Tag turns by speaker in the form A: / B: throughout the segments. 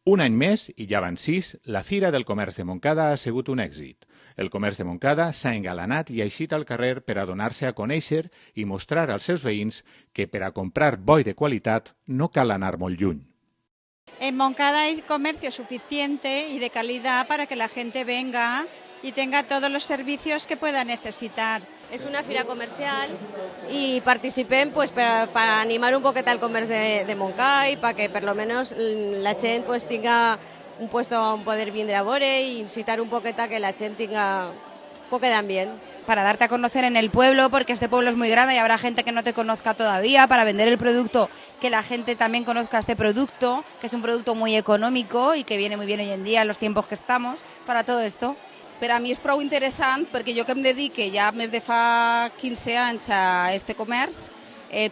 A: Un any més, i ja van 6, la Fira del Comerç de Montcada ha sigut un èxit. El comerç de Montcada s'ha engalanat i ha eixit al carrer per a donar-se a conèixer i mostrar als seus veïns que per a comprar boi de qualitat no cal anar molt lluny.
B: En Montcada hay comercio suficiente y de calidad para que la gente venga y tenga todos los servicios que pueda necesitar.
C: Es una fira comercial y participem pues, para animar un poquet al comerç de Montcada y para que per lo menos la gent pues, tenga un puesto on poder vindre a veure y incitar un poquet a que la gent tenga un poquet d'ambient.
D: Para darte a conocer en el pueblo, porque este pueblo es muy grande y habrá gente que no te conozca todavía, para vender el producto, que la gente también conozca este producto, que es un producto muy económico y que viene muy bien hoy en día en los tiempos que estamos, para todo esto.
E: Per a mi és prou interessant perquè jo que em dedique ja més de fa 15 anys a este comerç,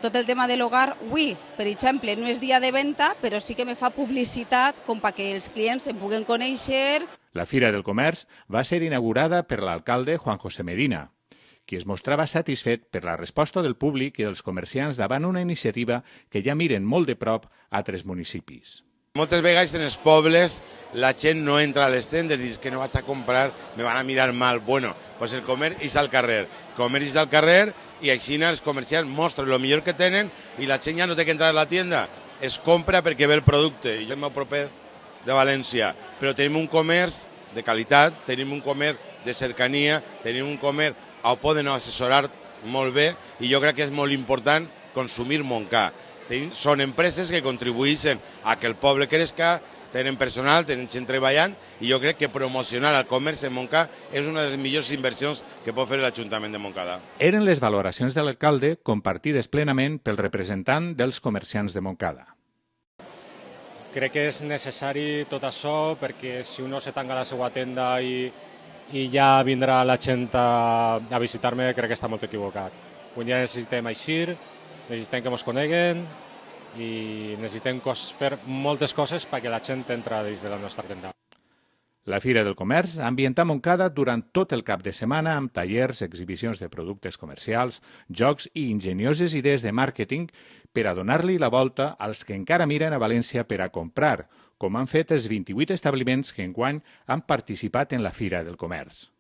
E: tot el tema de l'hogar, avui, per exemple, no és dia de venda, però sí que me fa publicitat com perquè els clients em puguen conèixer.
A: La Fira del Comerç va ser inaugurada per l'alcalde Juan José Medina, qui es mostrava satisfet per la resposta del públic i dels comerciants davant una iniciativa que ja miren molt de prop a altres municipis.
F: Moltes vegades en els pobles la gent no entra a les tendes i dius que no vaig a comprar, me van a mirar mal. Bueno, pues el comerç és al carrer. El comerç és al carrer i així els comerciants mostren el millor que tenen i la gent ja no té que entrar a la tienda, es compra perquè ve el producte. I jo el meu proper de València, però tenim un comerç de qualitat, tenim un comerç de cercania, tenim un comerç on poden assessorar molt bé i jo crec que és molt important consumir Montcà. Són empreses que contribueixen a que el poble crezca, tenen personal, tenen gent treballant i jo crec que promocionar el comerç en Montcà és una de les millors inversions que pot fer l'Ajuntament de Montcada.
A: Eren les valoracions de l'alcalde compartides plenament pel representant dels comerciants de Montcada.
G: Crec que és necessari tot això perquè si uno se tanca a la seva tenda i ja vindrà la gent a visitar-me, crec que està molt equivocat. Un dia necessitem eixir, necessitem que ens coneguen i necessitem fer moltes coses perquè la gent entra dins de la nostra tenda.
A: La Fira del Comerç ha ambientat Montcada durant tot el cap de setmana amb tallers, exhibicions de productes comercials, jocs i ingenioses idees de màrqueting per a donar-li la volta als que encara miren a València per a comprar, com han fet els 28 establiments que enguany han participat en la Fira del Comerç.